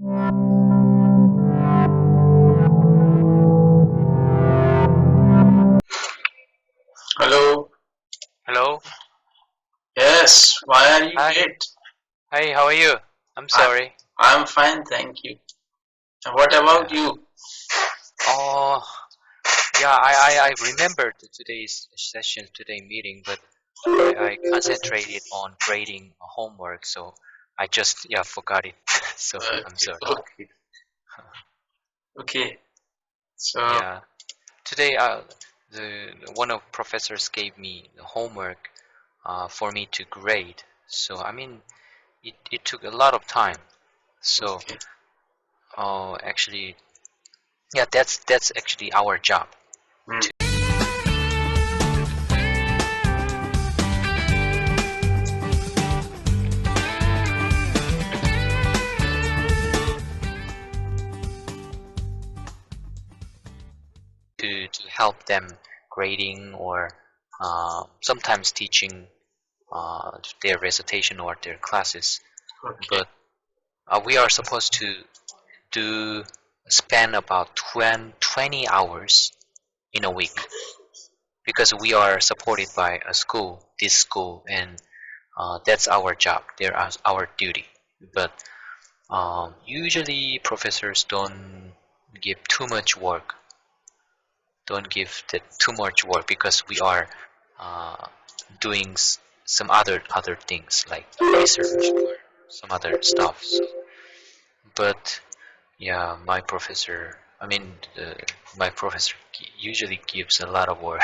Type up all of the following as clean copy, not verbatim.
Hello. Hello. Yes, why are you Hi. late? Hi, how are you? I'm I, sorry. I'm fine, thank you. What about Yeah. you? Oh, yeah, I remembered today's session, today meeting, but I concentrated on grading homework, so I just, yeah, forgot it. So I'm Okay, sorry. okay, okay. So, Yeah. Today, the one of professors gave me the homework for me to grade. So, I mean, it took a lot of time. So, okay. actually, yeah, that's actually our job. Hmm. To help them grading or sometimes teaching their recitation or their classes. Okay, But we are supposed to do spend about 20 hours in a week because we are supported by a school, this school, and that's our job. There are our duty. But usually professors don't give too much work don't give that too much work because we are uh, doing some other things like research or some other stuff. So, but yeah, my professor usually gives a lot of work.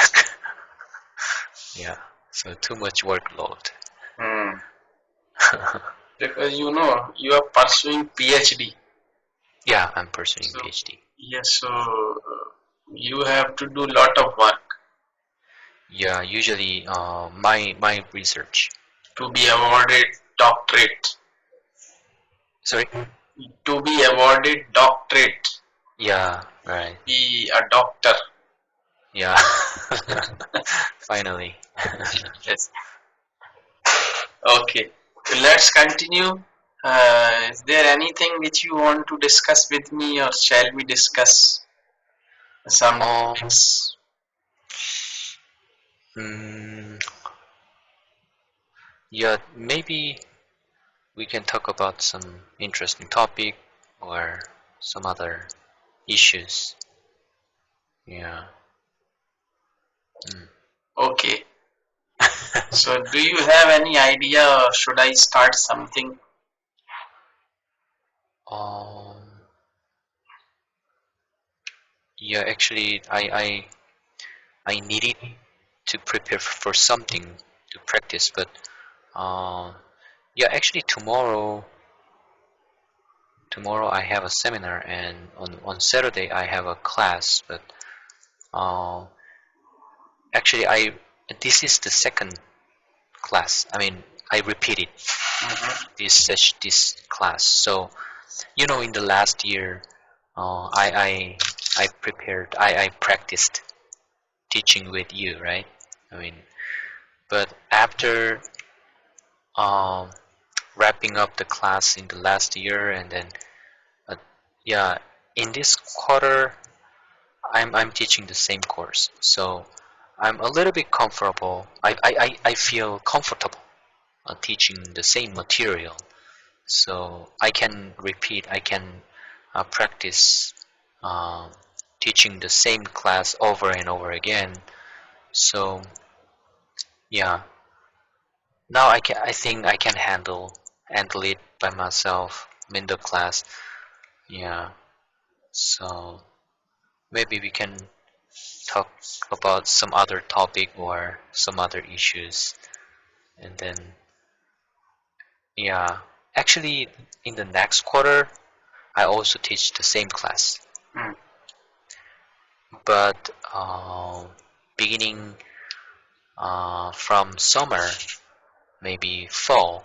Yeah, so too much workload. hmm. Because you are pursuing PhD. Yeah, I'm pursuing So, PhD. yes, so you have to do lot of work Yeah, usually my research. to be awarded doctorate. Sorry. To be awarded doctorate, Yeah, right. be a doctor. Yeah. Finally. Yes. Okay, so let's continue. Is there anything which you want to discuss with me, or shall we discuss some Um, topics? mm, yeah, maybe we can talk about some interesting topic or some other issues. Yeah. Mm. Okay, so do you have any idea, or should I start something? Um, yeah, actually, I needed to prepare for something to practice, but uh, yeah, actually tomorrow I have a seminar, and on Saturday I have a class, but uh, actually I this is the second class. I mean, I repeated Mm-hmm. this class. So in the last year, I prepared, I practiced teaching with you, right? I mean, but after um, wrapping up the class in the last year, and then uh, yeah, in this quarter, I'm teaching the same course, so I'm a little bit comfortable. I feel comfortable teaching the same material. So I can repeat, I can practice um, teaching the same class over and over again. So yeah, now I think I can handle it by myself in the class. Yeah, so maybe we can talk about some other topic or some other issues, and then yeah, actually in the next quarter I also teach the same class. Mm. But beginning from summer, maybe fall,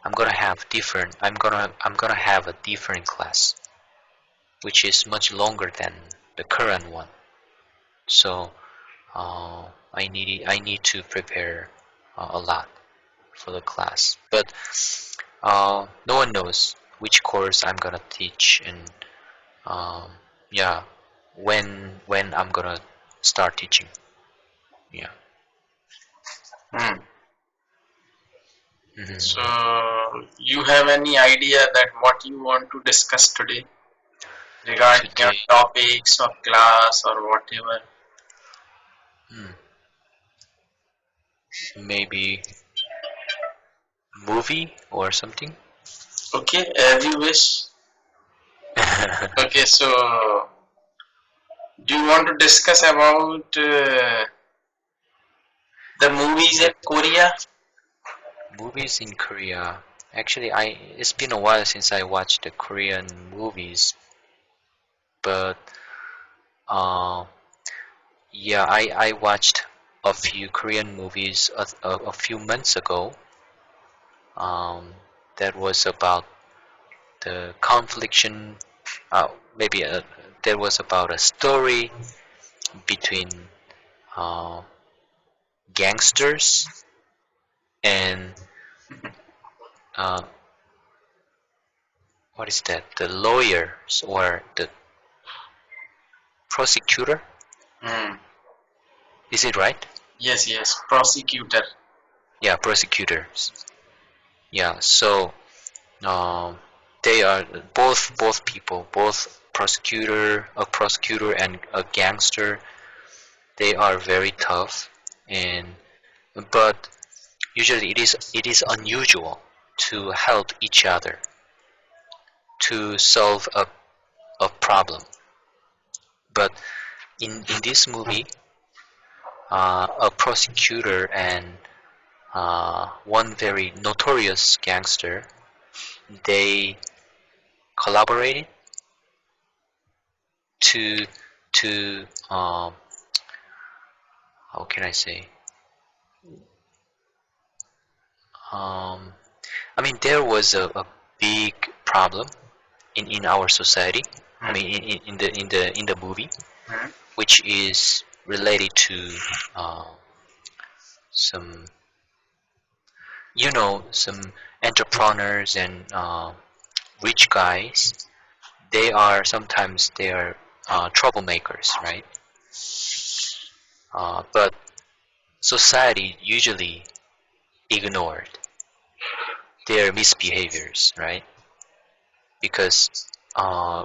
I'm gonna have a different class, which is much longer than the current one. So I need to prepare a lot for the class. But no one knows which course I'm gonna teach, and um, yeah, when I'm gonna start teaching. Yeah. Hmm. So, Hmm. you have any idea that what you want to discuss today regarding your Today, topics or class or whatever? hmm, maybe movie or something. Okay, as you wish. Okay, so do you want to discuss about the movies in The Korea? movies in Korea. Actually, I it's been a while since I watched the Korean movies, but uh, yeah, I watched a few Korean movies a few months ago. Um, that was about the confliction. Uh, maybe there was about a story between uh, gangsters and uh, what is that? The lawyers or the prosecutor? Hmm. Is it right? Yes, yes, prosecutor. Yeah, prosecutors. Yeah, so um, they are both people, both a prosecutor and a gangster. They are very tough, and but usually it is unusual to help each other to solve a problem. But in this movie, a prosecutor and one very notorious gangster, they collaborated to to how can I say? Um, I mean, there was a big problem in our society. I Hmm. mean, in the movie, Hmm. which is related to uh, some some entrepreneurs and rich guys. They are troublemakers, right? But society usually ignored their misbehaviors, right? Because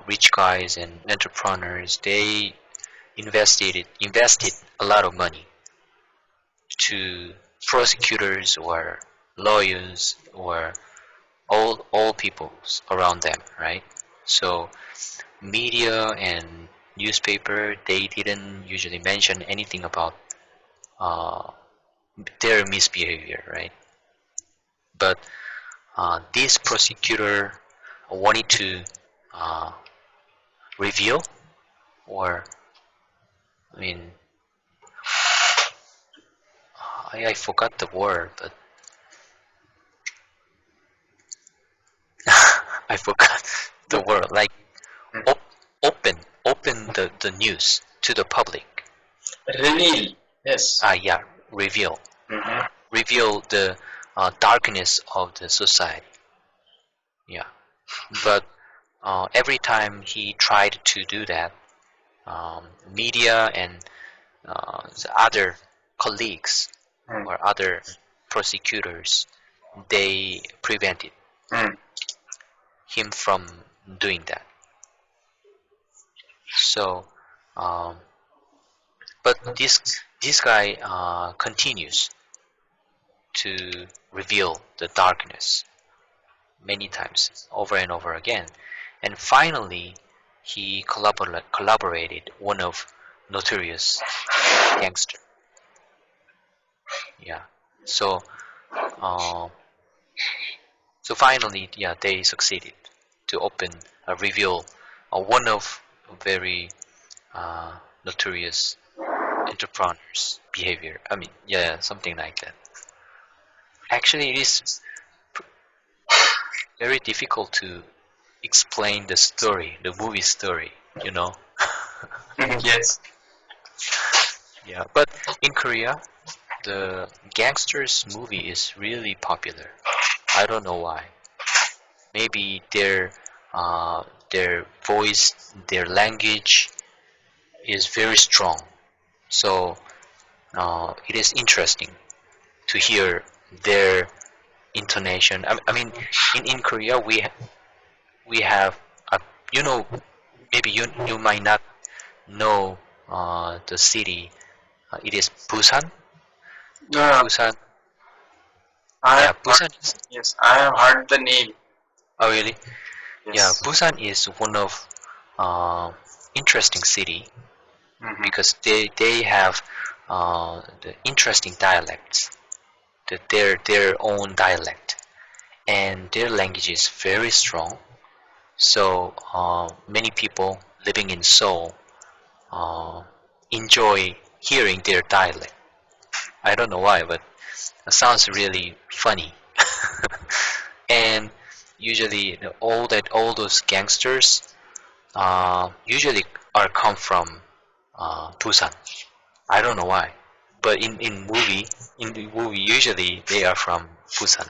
rich guys and entrepreneurs, they invested a lot of money to prosecutors or lawyers or all people around them, right? So media and newspaper, they didn't usually mention anything about uh, their misbehavior, right? But this prosecutor wanted to uh, reveal, or I mean, I forgot the word, but I forgot the word. Like op- open the news to the public. Reveal. Yes. Yeah, reveal Hmm. reveal the darkness of the society. Yeah, but every time he tried to do that, media and the other colleagues Hmm. or other prosecutors, they prevented Hmm. him from doing that. So, um, but this guy continues to reveal the darkness many times, over and over again, and finally he collaborated one of notorious gangster. Yeah. So, uh, so finally, yeah, they succeeded to reveal one of very uh, notorious entrepreneurs' behavior. I mean, yeah, something like that. Actually, it is very difficult to explain the story, the movie story, you know. Yes. Yeah, but in Korea, the gangsters movie is really popular. I don't know why. maybe uh, their voice, their language is very strong. So it is interesting to hear their intonation. I mean, in Korea we have a, you know, maybe you might not know the city. It is Busan. No, Busan. I have Yeah, heard, Busan is. yes, I have heard the name. Oh, really? Yeah, Yes. Busan is one of uh, interesting city Hmm. because they have the interesting dialects, their own dialect, and their language is very strong. So many people living in Seoul uh, enjoy hearing their dialect. I don't know why, but it sounds really funny. And usually, all those gangsters usually are come from Busan. I don't know why, but in the movie, usually they are from Busan.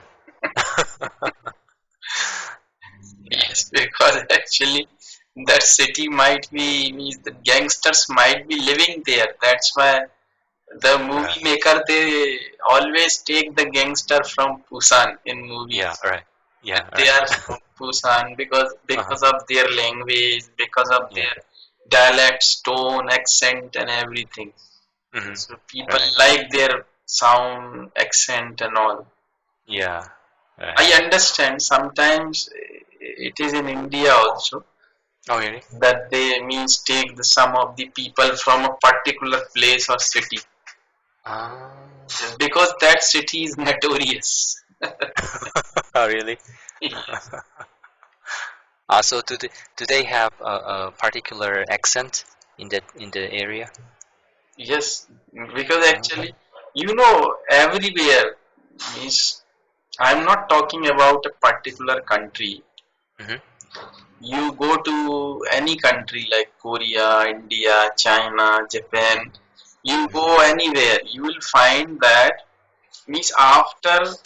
Yeah. Yes, because actually that city might be, means the gangsters might be living there. That's why the movie Right. maker, they always take the gangster from Busan in Yeah. movies. Right. And Yeah. they Right. are from Busan Uh-huh. because of their language, because of Yeah. their dialect, tone, accent, and everything. Hmm. So people Right. like their sound, accent, and all. Yeah. Right. I understand sometimes it is in India also Oh, really? that they means take some of the people from a particular place or city, Um, just because that city is notorious. oh, really? So do they have a particular accent in the area? Yes, because actually, everywhere means I'm not talking about a particular country. Mm-hmm. You go to any country like Korea, India, China, Japan, you go anywhere, you will find that means after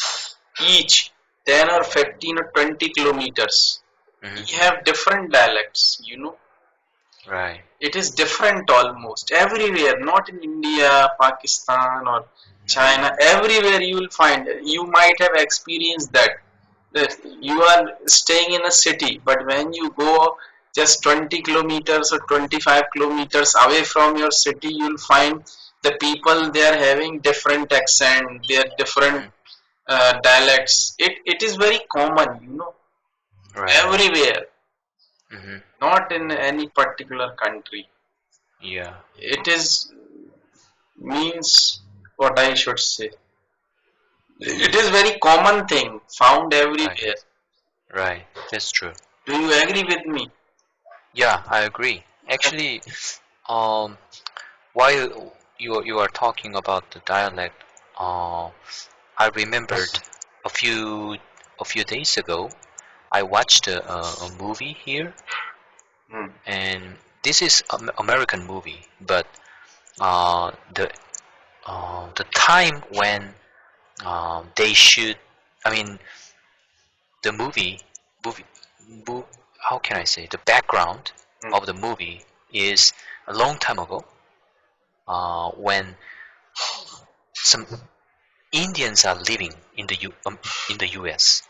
each 10 or 15 or 20 kilometers, Mm-hmm. we have different dialects. Right. It is different almost everywhere, not in India, Pakistan, or China. Everywhere you will find, you might have experienced that you are staying in a city, but when you go just 20 kilometers or 25 kilometers away from your city, you'll find the people, they are having different accent, they are different Mm-hmm. dialects. It is very common, Right. everywhere, Mm-hmm. not in any particular country. Yeah. It is means what I should say. It is very common thing found Right. everywhere. Right. That's true. Do you agree with me? Yeah, I agree. Actually, um, while you are talking about the dialect, uh, I remembered a few days ago, I watched a movie here, Hmm. and this is an American movie, but uh, the the time when they shoot, I mean, the movie, mo- how can I say, the background Hmm. of the movie is a long time ago, when some Indians are living in the U.S.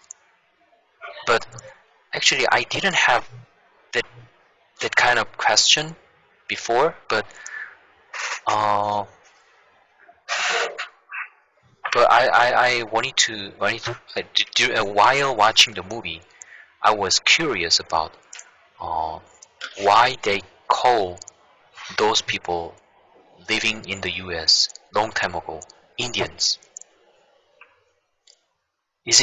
But actually, I didn't have that kind of question before, uh, but I while watching the movie, I was curious about uh, why they call those people living in the U.S. long time ago Indians. Is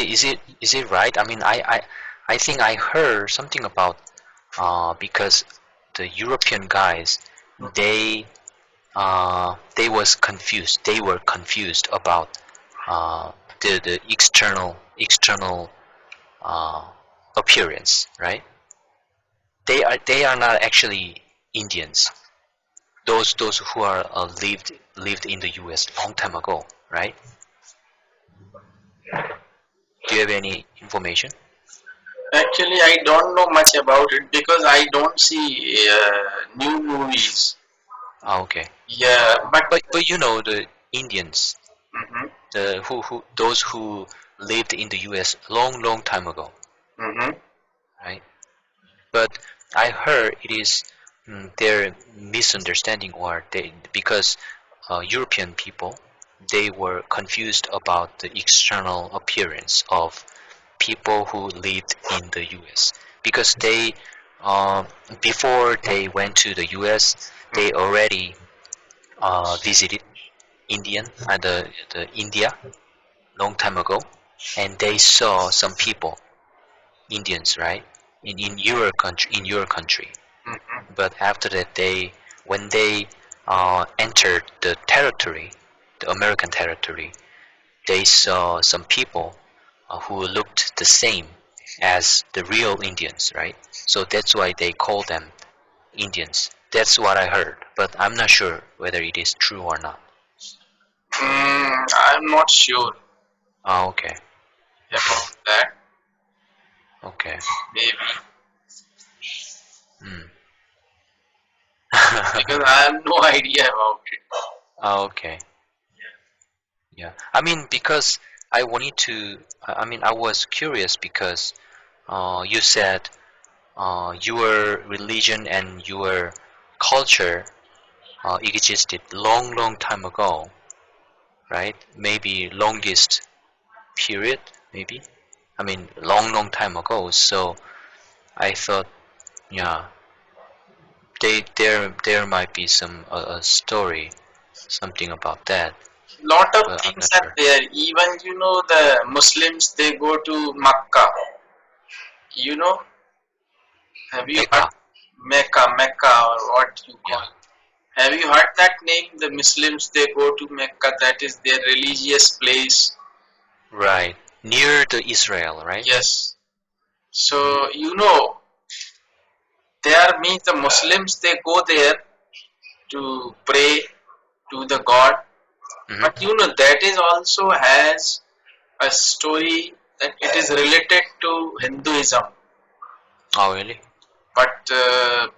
it right? I mean, I think I heard something about because the European guys, they they was confused. They were confused about uh, the external uh, appearance, right? They are not actually Indians. Those who are lived in the U.S. long time ago, right? Do you have any information? Actually, I don't know much about it because I don't see new movies. Ah, okay. Yeah, but But you know the Indians, mm-hmm, the who those who lived in the U.S. long time ago, mm-hmm, right? But I heard it is their misunderstanding, or they because European people, they were confused about the external appearance of people who lived in the U.S. because they uh, before they went to the U.S. they already visited the India long time ago, and they saw some people, Indians, right, in your country. mm-hmm. But after that, when they entered the territory, the American territory, they saw some people who looked the same as the real Indians, right? So that's why they call them Indians. That's what I heard, but I'm not sure whether it is true or not. I'm not sure Oh, okay, okay, about that. okay. Maybe Mm. because I have no idea about it. Oh, okay, yeah. I mean, because I wanted to, I mean, I was curious because you said your religion and your culture existed long time ago, right? Maybe longest period, maybe. I mean, long time ago. So I thought, yeah, there might be some a story, something about that, Lot of but I'm things not are sure. there. Even the Muslims they go to Makkah. You know, have you heard Mecca, Mecca or what you call? yeah, Have you heard that name? The Muslims they go to Mecca. That is their religious place. right, near the Israel, right? Yes. Mm-hmm. So there means the Muslims they go there to pray to the God. But Mm-hmm. that is also has a story that it is related to Hinduism, Oh, really? but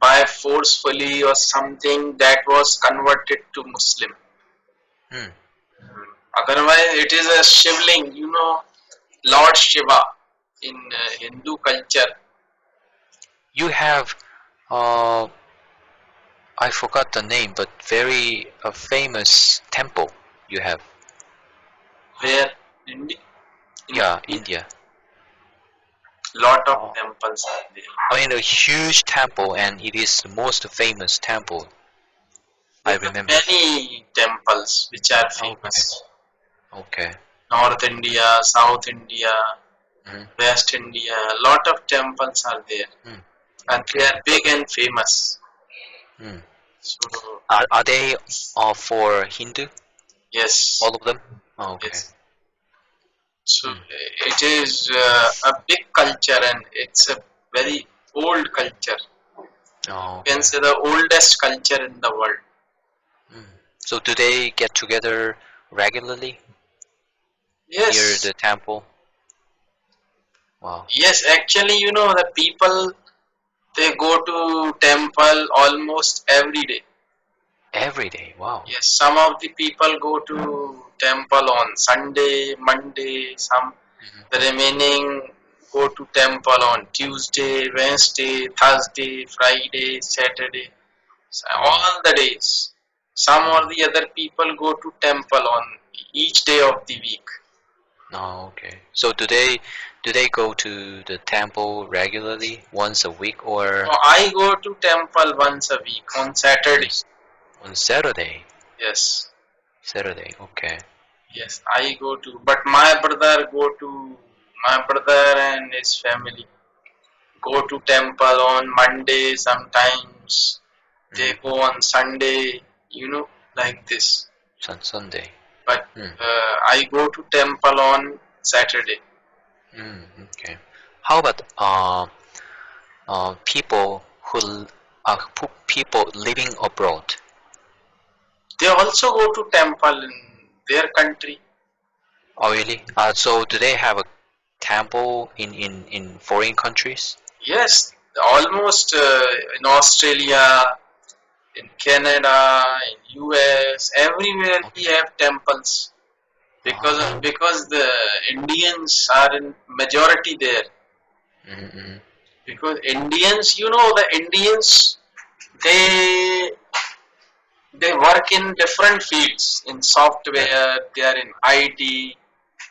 by forcefully or something that was converted to Muslim. Hmm. Otherwise, it is a shivling, Lord Shiva in Hindu culture. You have, uh, I forgot the name, but very famous temple you have. Where in, in Yeah, India, India. lot of Oh. temples are there. I mean, a huge temple, and it is the most famous temple. I There are remember. many temples which are Okay, famous. okay. North India, South India, Mm-hmm. West India, a lot of temples are there, Mm. and they Okay. are big and famous. Mm. So Are they all for Hindu? yes, All of them? Oh, okay. yes. So Mm. it is a big culture, and it's a very old culture. Oh, You can okay. say the oldest culture in the world. Mm. So do they get together regularly near Yes, the temple? Wow. yes. Actually, the people they go to temple almost every day. Every day. Wow. Yes, some of the people go to temple on Sunday, Monday. Some the Hmm. remaining go to temple on Tuesday, Wednesday, Thursday, Friday, Saturday. So Oh. all the days. Some or Mm. the other people go to temple on each day of the week. Oh, okay. So do they go to the temple regularly, once a week or So I go to temple once a week on on Saturday. s- on Saturday? Yes, Saturday. Okay. yes, I go to. But my brother and his family go to temple on Monday. Sometimes they Hmm. go on Sunday. Like this. Sunday. But Hmm. I go to temple on Saturday. Okay. How about people people living abroad? They also go to temple in their country. Oh, really? So do they have a temple in foreign countries? Yes, almost in Australia, in Canada, in US, everywhere we Okay. have temples Oh. because the Indians are in majority there. Mm-hmm. Because Indians, the Indians, they they work in different fields. In Right. software, they are in IT,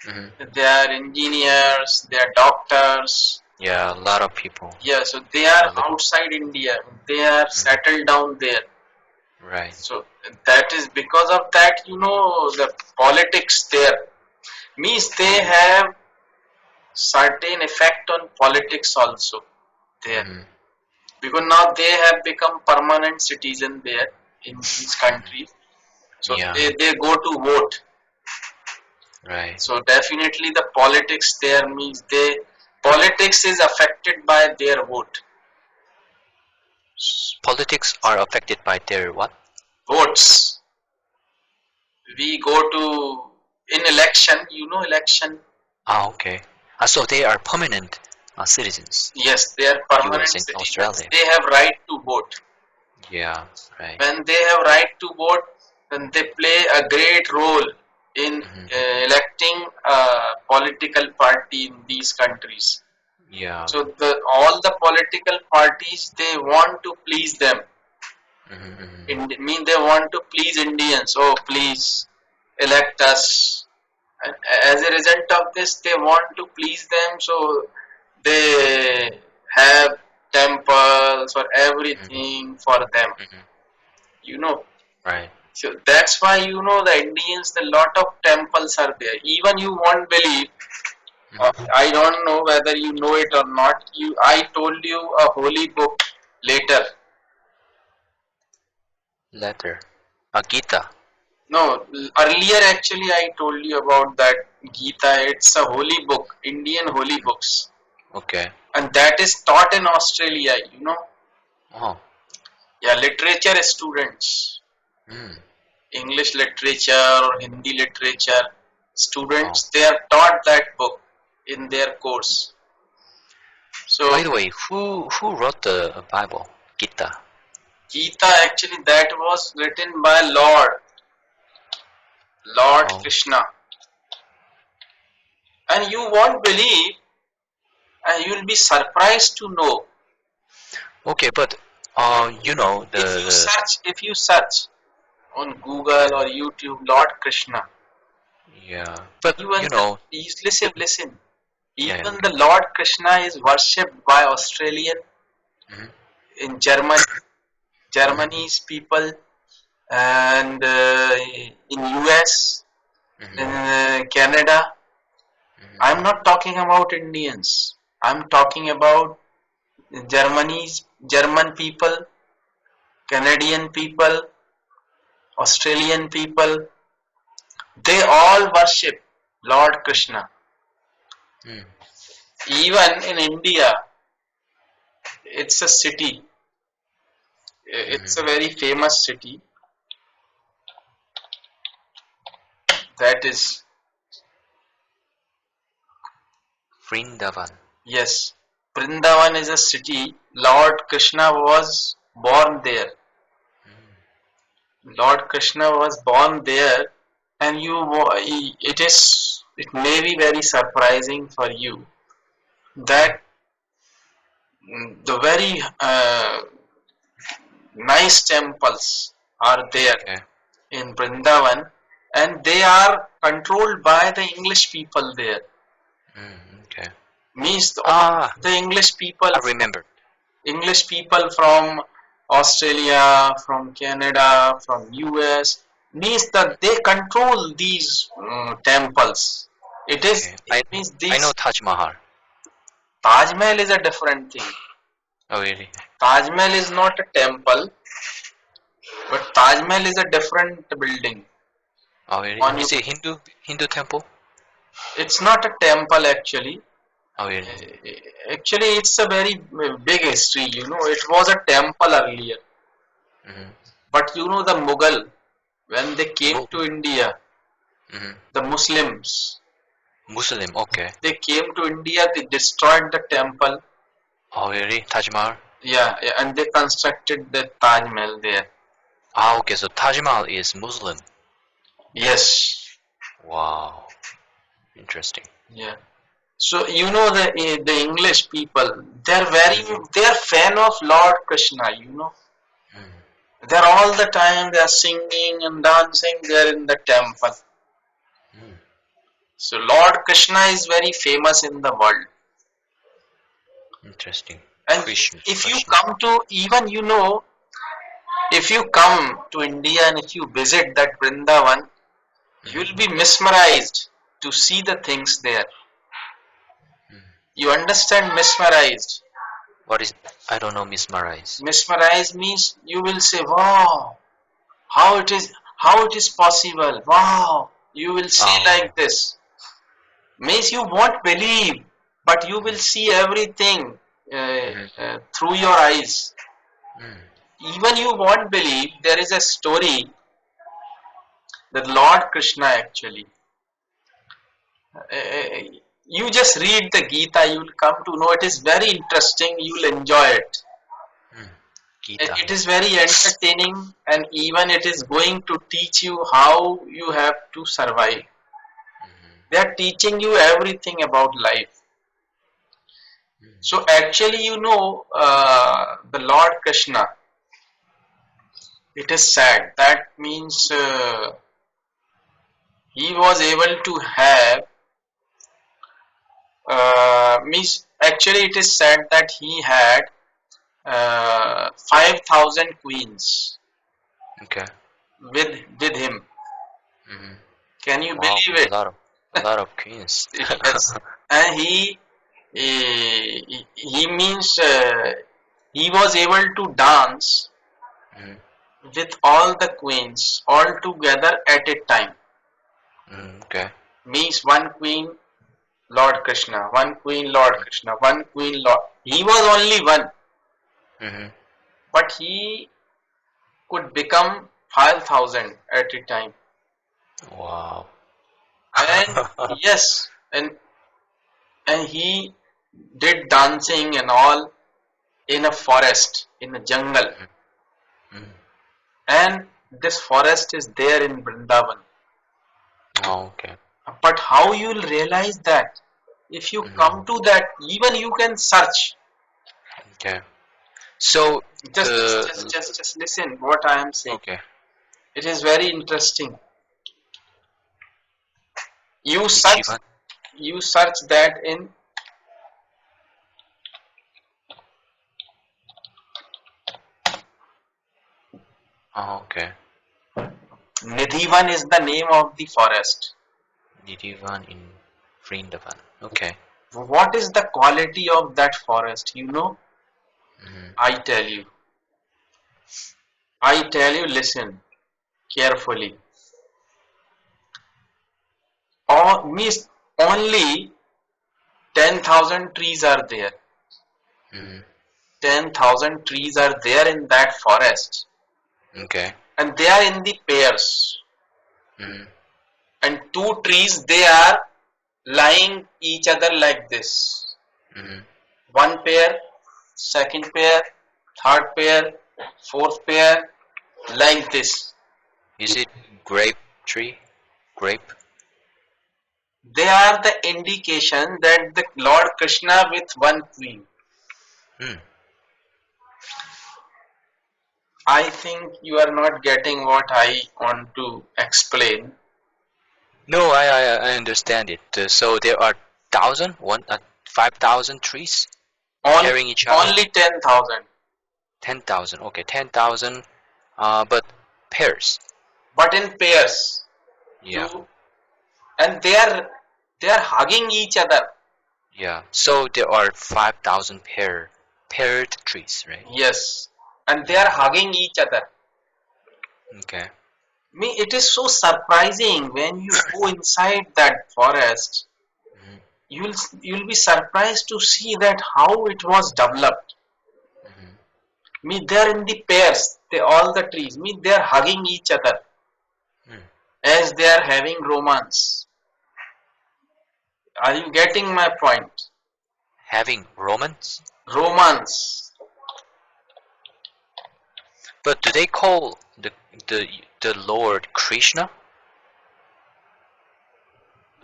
Mm-hmm. they are engineers, they are doctors. Yeah, a lot of people Yeah, so they are are living. outside India. They are Mhm. settled down there. Right. So that is because of that, the politics there means they Mm-hmm. have certain effect on politics also there. Mm-hmm. Because now they have become permanent citizen there in these countries. So Yeah. they go to vote. Right. So definitely the politics there means politics is affected by their vote. Politics are affected by their what? Votes. We go to in election, election. Ah, okay. So they are permanent citizens Yes, they are in US permanent and citizens. Australia. They have right to vote. Yeah. Right. When they have right to vote, then they play a great role in Mm-hmm. electing a political party in these countries. Yeah. So all the political parties they want to please them. Mm-hmm. Mean they want to please Indians. Oh, please elect us. And as a result of this, they want to please them. So they have temples or Mm-hmm. everything for them. Mm-hmm. You know. Right. So that's why the Indians, a lot of temples are there. Even you won't believe. Mm-hmm. I don't know whether you know it or not. I told you a holy book later. Letter. Gita. No, earlier actually I told you about that Gita. It's a holy book, Indian holy books, Okay. and that is taught in Australia. Oh. Yeah, literature students, Mm. English literature or Hindi literature Oh. students, they are taught that book in their course. By So the way, who wrote the Bible? Gita. Gita actually that was written by Lord Oh. Krishna, and you won't believe, and you will be surprised to know. Okay, but If you search on Google or YouTube, Lord Krishna. yeah, but Even please the listen. yeah, yeah, Even okay. the Lord Krishna is worshipped by Australian Mm-hmm. in Germany, Mm-hmm. Germany's people, and in US, in Mm-hmm. Canada. I'm Mm-hmm. not talking about Indians. I'm talking about German people, Canadian people, Australian people. They all worship Lord Krishna. Mm. Even in India, it's a city. It's a Mm-hmm. very famous city. That is, Brindavan. yes, Brindavan is a city. Lord Krishna was born there. Lord Krishna was born there, and it may be very surprising for you that the very nice temples are there Okay. in Brindavan, and they are controlled by the English people there. Okay. Means all Ah, the I remember. English people from Australia, from Canada, from US, means that they control these temples. Okay. It means I know this Taj Mahal. Taj Mahal is a different thing. Oh really? Taj Mahal is not a temple, but Taj Mahal is a different building. Oh really? Is Monument. it Hindu temple? It's not a temple actually. Oh really? Actually, it's a very big history. It was a temple earlier, Mm-hmm. but the Mughal when they came to India, Mm-hmm. the Muslims, Muslim, okay. They came to India, they destroyed the temple. Oh, really? Taj Mahal? Yeah, yeah, and they constructed the Taj Mahal there. Ah, okay, so Taj Mahal is Muslim. Yes. Wow, interesting. Yeah. So you know the English people, Mm, they're fan of Lord Krishna. mm, They're all the time they're singing and dancing there in the temple. mm. So Lord Krishna is very famous in the world. Interesting. And Krishna, if you Krishna. come to even if you come to India and if you visit that Brindavan, Mm, you'll be mesmerized to see the things there. mm. You understand mesmerized? What is? I don't know, mesmerize. Mesmerized means you will say, "Wow, how it is possible? Wow!" You will see Oh. like this. Means you won't believe, but you will Mm, see everything mm, through your eyes. mm. Even you won't believe there is a story that Lord Krishna actually. You just read the Gita, you will come to know it is very interesting. You will enjoy it. Mm. It, Gita. it is very entertaining, and even it is going to teach you how you have to survive. They are teaching you everything about life. So actually, the Lord Krishna. It is sad. That means he was able to have. Means actually, it is said that he had 5,000 queens Okay. with him. Mm. Can you Wow, believe a it? lot of a lot of queens. Yes. And he means he was able to dance Mm, with all the queens all together at a time. okay. Means one queen Lord Krishna, one queen Lord Krishna, one queen Lord. He was only one, Mm-hmm. but he could become 5,000 at a time. Wow. And yes, and he did dancing and all in a forest, in a jungle. Mm. And this forest is there in Brindavan. Oh, okay. But how you will realize that? If you Mm. come to that, even you can search. Okay. So Just, just, just, the just, just listen what I am saying. okay. It is very interesting. You search, Ichiban. you search that in Oh, okay. Nidhivan is the name of the forest. Brindavan in Brindavan. Okay. What is the quality of that forest? Mm-hmm. I tell you. I tell you, listen carefully. Or means only 10,000 trees are there. Mm-hmm. 10,000 trees are there in that forest. Okay. And they are in the pairs. Mm-hmm. And two trees, they are lying each other like this. Mm-hmm. One pair, second pair, third pair, fourth pair, like this. Is it grape tree? Grape? They are the indication that the Lord Krishna with one queen. Hmm. I think you are not getting what I want to explain. No, I understand it. So there are 5,000 trees On, pairing each other. only 10,000, 10,000. Okay, 10,000. But pairs. but in pairs. Yeah, Two, and they are hugging each other. yeah. So there are 5,000 paired trees, right? Yes, and they are hugging each other. Okay. Me, it is so surprising when you go inside that forest. Mhm, You'll you'll be surprised to see that how it was developed. mhm, Me, they're in the pairs. All the trees. Me, they're hugging each other mm. as they are having romance. Are you getting my point? Having romance? Romance. But do they call the Lord Krishna?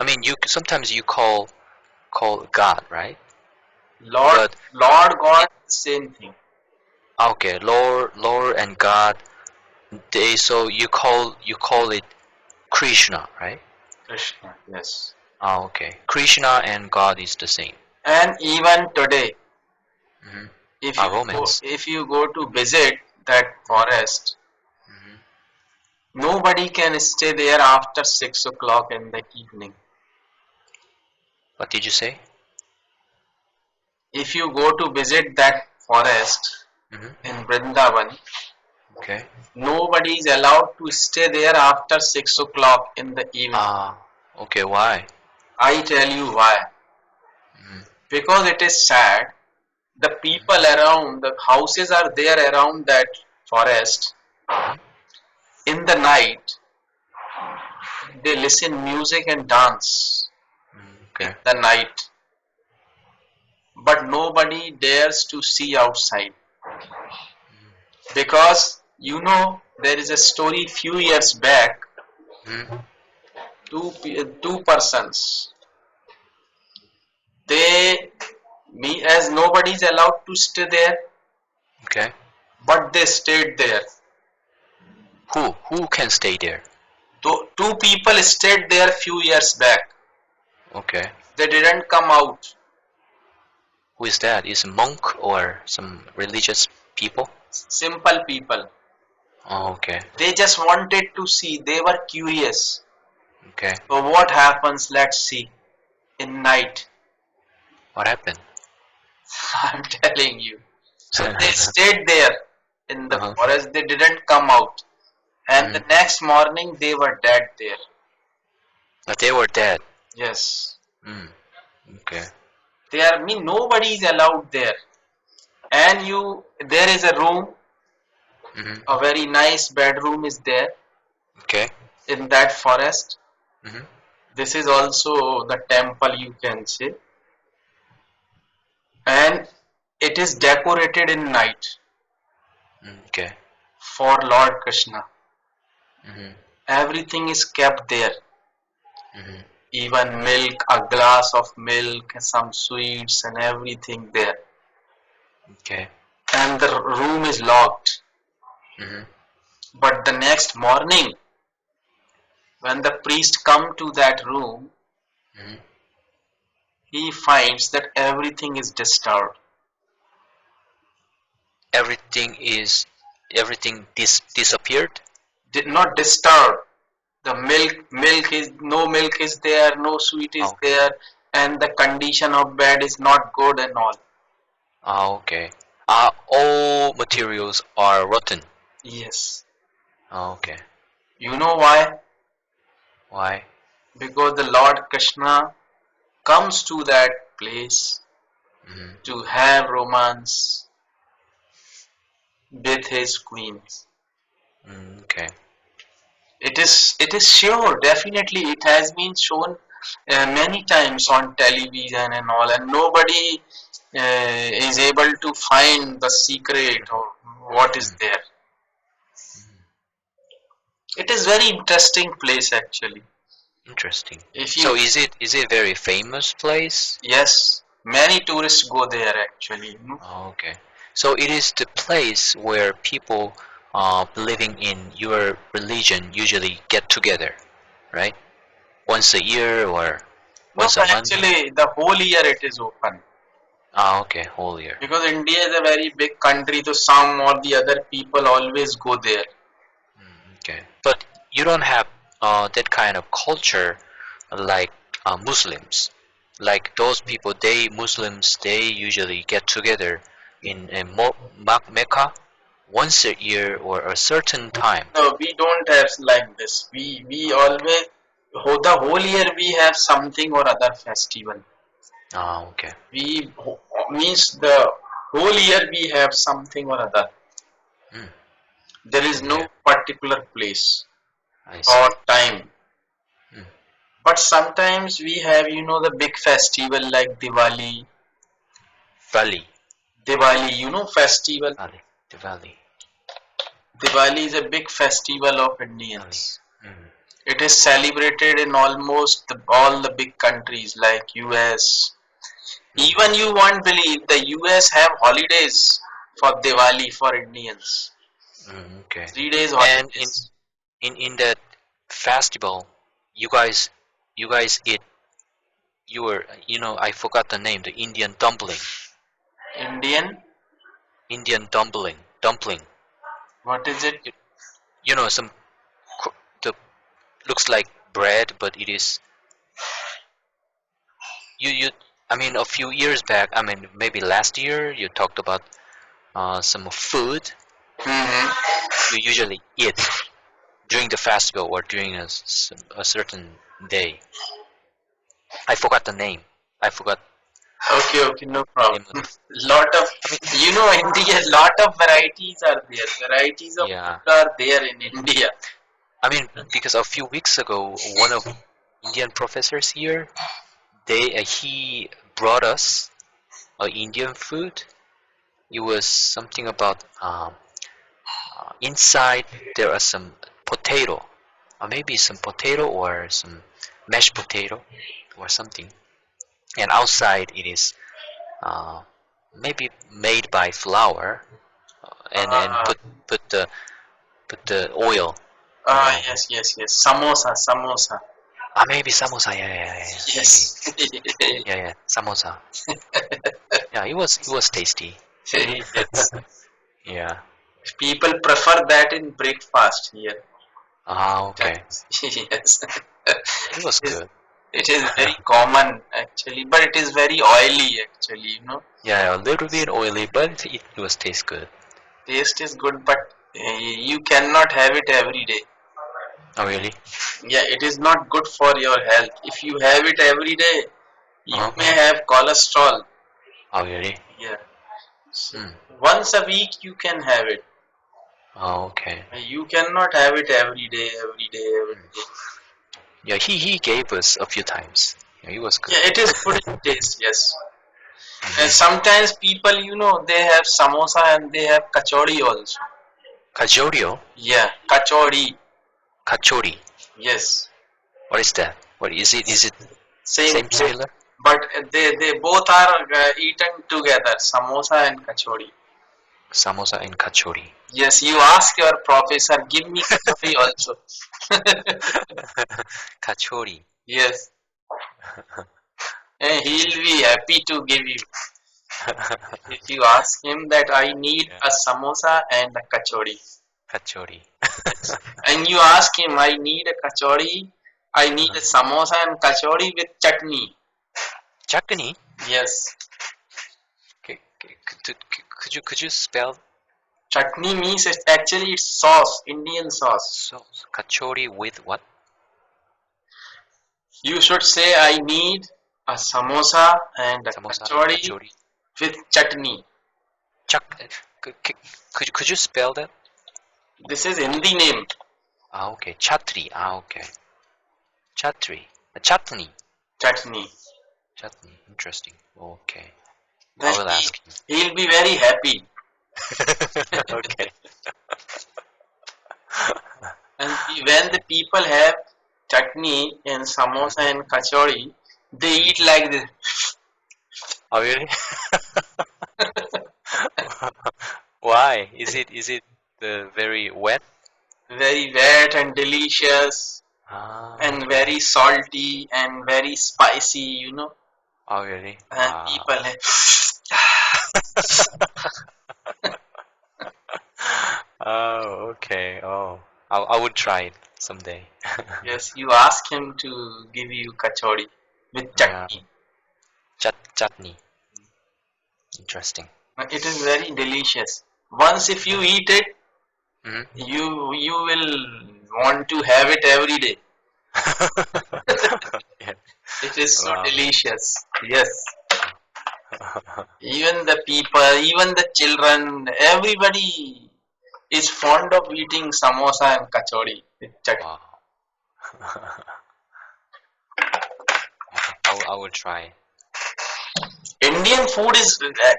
I mean, you sometimes you call God, right? Lord, But Lord God, same thing. okay, Lord and God, they so you call it Krishna, right? Krishna, yes. Okay. Krishna and God is the same. And even today, Hmm. if you go, Romance. if you go to visit that Hmm. forest, nobody can stay there after 6 o'clock in the evening. What did you say? If you go to visit that forest Hmm. in Brindavan, Okay. nobody is allowed to stay there after 6 o'clock in the evening. Ah. Okay. Why? I tell you why. Hmm. Because it is sad. The people around, the houses are there around that forest. Hmm. In the night, they listen music and dance in Okay. the night, but nobody dares to see outside because there is a story few years back. Hmm. Two persons, they me as nobody is allowed to stay there, Okay. but they stayed there. Who can stay there? Two people stayed there few years back. Okay. They didn't come out. Who is that? Is a monk or some religious people? Simple people. Oh, okay. They just wanted to see. They were curious. Okay. So what happens? Let's see. In night, What happened? I'm telling you. So they stayed there in the Uh-huh. forest. They didn't come out. And the Mm. next morning, they were dead there. But they were dead. Yes. Mm. Okay. Nobody is allowed there. And there is a room, Hmm. a very nice bedroom is there Okay. in that forest. Hmm. This is also the temple, you can say. And it is decorated in night Okay. for Lord Krishna. Hmm. Everything is kept there. Hmm. Even milk, a glass of milk, some sweets and everything there. Okay. And the room is locked. Hmm. But the next morning, when the priest come to that room, Hmm. he finds that everything is disturbed. Everything is everything disappeared. Did not disturbed. The milk is no milk is there, no sweet is Okay. there, and the condition of bed is not good and all. Okay. All materials are rotten. Yes. Okay. You know why? Why? Because the Lord Krishna comes to that place Hmm. to have romance with his queens. Okay. It is sure, definitely. It has been shown many times on television and all, and nobody is able to find the secret or what is Mm. there. It is very interesting place actually. Interesting. If So you is it very famous place? Yes, many tourists go there actually. Okay. So it is the place where people believing in your religion usually get together, right? Once a year or No, once a month? actually the whole year it is open Okay, whole year. because India is a very big country, so some or the other people always go there. Okay. But you don't have that kind of culture like Muslims. Like those people, Muslims, they usually get together in Mecca once a year or a certain time. No, we don't have like this. We always the whole year we have something or other festival. Okay. We means the whole year we have something or other. Mm, There is okay. no particular place I or see. time. Mm. But sometimes we have, the big festival like Diwali. Valley. Diwali, festival. Valley. The valley. Diwali is a big festival of Valley. Indians. Mm. It is celebrated in almost all the big countries like US. Mm. Even you won't believe the US have holidays for Diwali for Indians. Okay. 3 days And holidays. in that festival, you guys eat. I forgot the name. The Indian dumpling. Indian, Indian dumpling. what is it? You, some the looks like bread, but it is you. I mean, a few years back. I mean, maybe last year you talked about some food Hmm. you usually eat during the festival or during a certain day. I forgot the name. I forgot Okay, okay, no the problem. name of the. Lot of, I mean, India, lot of varieties are there. Varieties of yeah. food are there in India. I mean, because a few weeks ago, one of Indian professors here, he brought us Indian food. It was something about inside there are some potato, or maybe some potato or some mashed potato or something, and outside it is uh, maybe made by flour, and Ah, put the oil around it. yes, yes, yes. Samosa, samosa. Maybe samosa. Yeah, yeah, yeah, yeah. Maybe. Yes. Yeah, yeah, samosa. Yeah, it was tasty. Yes. Yeah. People prefer that in breakfast here. Okay. Yes. It was It is, good. it is very common actually, but it is very oily actually. Yeah, a little bit oily, but it was taste good. Taste is good, but you cannot have it every day. Oh, really? Yeah, it is not good for your health. If you have it every day, you Uh-huh. may have cholesterol. Oh, really? Yeah. So Hmm. once a week you can have it. Oh, okay. You cannot have it every day, every day, every Hmm. day. Yeah, he gave us a few times. Yeah, it was good. Yeah, it is good in taste, yes. And Hmm. sometimes people, they have samosa and they have kachori also. Kajorio, Yeah, kachori. kachori. Yes. What is that? What is it? Is it Same, same similar? but they both are eaten together, samosa and kachori. Samosa and kachori. Yes, you ask your professor, give me kachori also. Kachori. Yes, and he'll be happy to give you. If you ask him that I need Yeah, a samosa and a kachori. kachori. Yes. And you ask him, I need a kachori, I need Uh-huh. a samosa and kachori with chutney. Chutney. Yes. Could you spell Chutney means actually it's sauce, Indian sauce. kachori with what? You should say I need a samosa and a Samosa and kachori kachori. with chutney. Chuck. Could you spell that? This is Hindi name. Okay. Chatri. Okay. Chatri. Chutney. Chutney. Chutney. Interesting. Okay. I Then will ask him. he'll be very happy. Okay. And when the people have chutney and samosa and kachori, they eat like this. Oh, really? Why? Is it very wet? Very wet and delicious and Okay. very salty and very spicy. Oh, really? And people have, Oh, okay. Oh, I would try it someday. yes, you ask him to give you kachori with Yeah. chutney. Chutney. Interesting. It is very delicious. Once if you eat it, Hmm. you will want to have it every day. Yeah. It is so Wow. delicious. Yes. Even the people, even the children, everybody is fond of eating samosa and kachori with chutney. Wow. I will try. Indian food is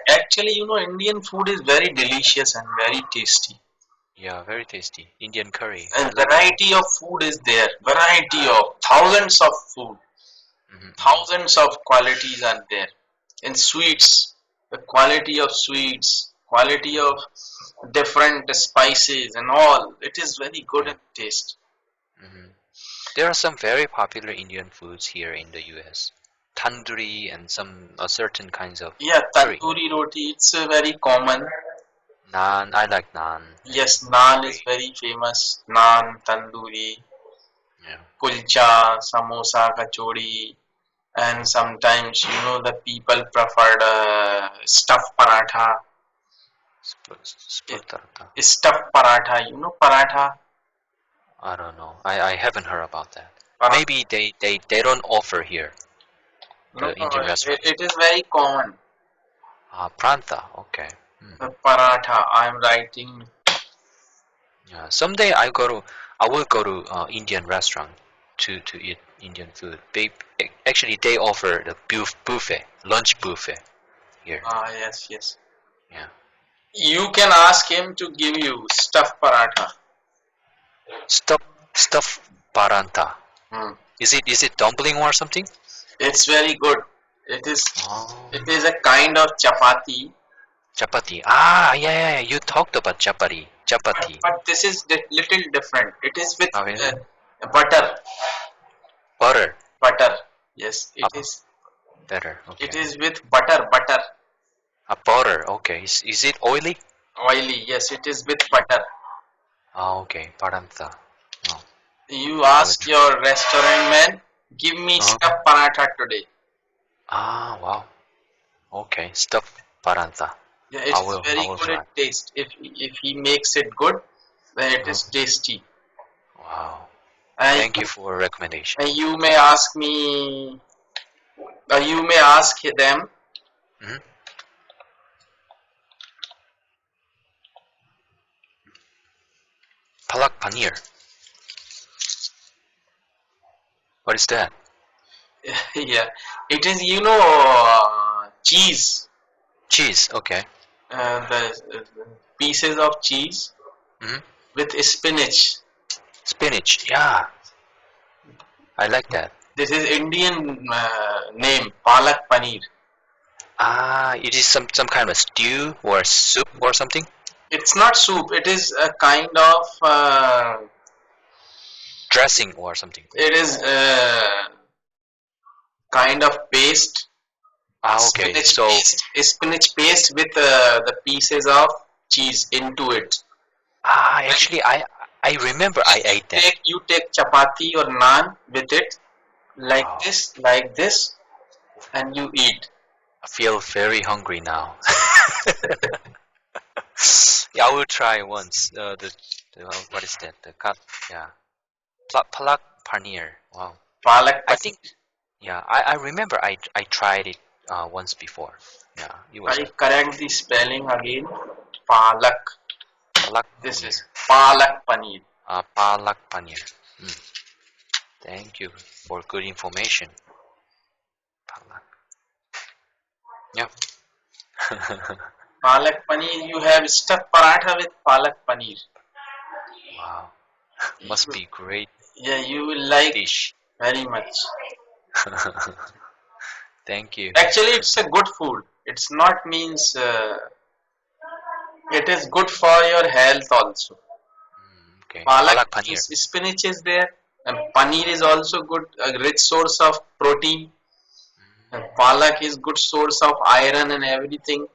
actually, Indian food is very delicious and very tasty. Yeah, very tasty. Indian curry. I And love it. variety of food is there. Variety of thousands of food. Hmm. Thousands of qualities are there. In sweets, the quality of sweets, quality of different spices and all. It is very good Yeah. in taste. Hmm. There are some very popular Indian foods here in the US. Tandoori and some certain kinds of Yeah, curry. tandoori roti, it's very common. Naan, I like naan and Yes, naan is curry. very famous. Naan, tandoori, Yeah. kulcha, samosa, kachori, and sometimes the people preferred stuffed paratha. I- Spurtarta. Stuffed paratha, paratha. I don't know. I haven't heard about that. Paratha. Maybe they don't offer here, No, the no, Indian restaurants. it is very common. Prantha, okay. Hmm. The paratha. I am writing. Yeah. Someday I will go to Indian restaurant to eat Indian food. Actually they offer the buffet, lunch buffet here. Ah, yes, yes. Yeah. You can ask him to give you stuffed paratha. Stuff stuff parantha. Hmm. Is it dumpling or something? It's very good. It is. Oh, It is a kind of chapati, chapati. Ah, yeah, yeah, yeah. You talked about chapati. Chapati. but this is little different. It is with Oh, really? butter. Butter. Butter. Yes, it Uh, is. Better. It Okay. is with butter. Butter. Butter. Okay. Is it oily? Oily. Yes, it is with butter. Ah, okay. Parantha. Oh, You I will ask try. your restaurant man, give me Uh-huh. stuffed paratha today. Ah, wow. Okay. Stuffed parantha. Yeah, I it is will. I very will good in try. taste. If he makes it good, then it Uh-huh. is tasty. Wow. And Thank you for a recommendation. you may ask me, you may ask them, Hmm. Palak paneer. What is that? yeah, it is cheese, Cheese. Okay. the pieces of cheese Hmm. with spinach. Spinach. Yeah, I like that. This is Indian name, palak paneer. Ah, it is some kind of stew or soup or something. It's not soup. It is a kind of Dressing or something. it is kind of paste, Ah, okay. So, spinach paste with the pieces of cheese into it. Like actually, I remember I ate that. you take chapati or naan with it Wow, like this, and you eat. I feel very hungry now. Yeah, I will try once. The what is that? The cut. Yeah, palak paneer. Wow. Palak I paneer. think. Yeah, I remember I tried it once before. Yeah, it was I good. correct the spelling again. Palak. Palak This paneer. is palak paneer. Palak paneer. Mm. Thank you for good information. Palak. Yeah. Palak paneer. You have stuffed paratha with palak paneer. Wow. Must be great Yeah, you will like dish. very much. Thank you. Actually, it's a good food. It's not means it is good for your health also. Okay. Palak Palak paneer. is spinach is there, and paneer is also good, a rich source of protein. And palak is good source of iron and everything,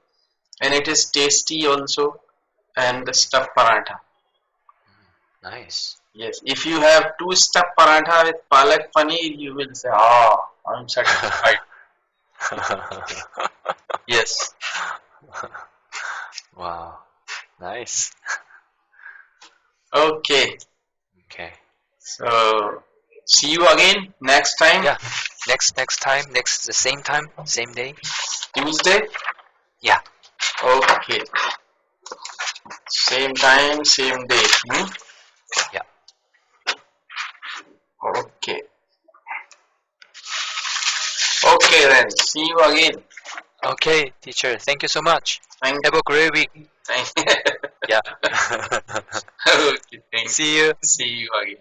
and it is tasty also. And the stuffed paratha. Nice. Yes, if you have two stuffed paratha with palak paneer, you will say, "Ah, I'm satisfied." Yes. Wow. Nice. Okay. Okay. So see you again next time, Yeah. Next time, next the same time, same day. Tuesday. Yeah. Okay. Same time, same day. Hmm? Yeah. Okay. Okay. Okay then. See you again. Okay, teacher. Thank you so much. Thank Have a great week. thank Yeah. Okay, thank See you. See you again.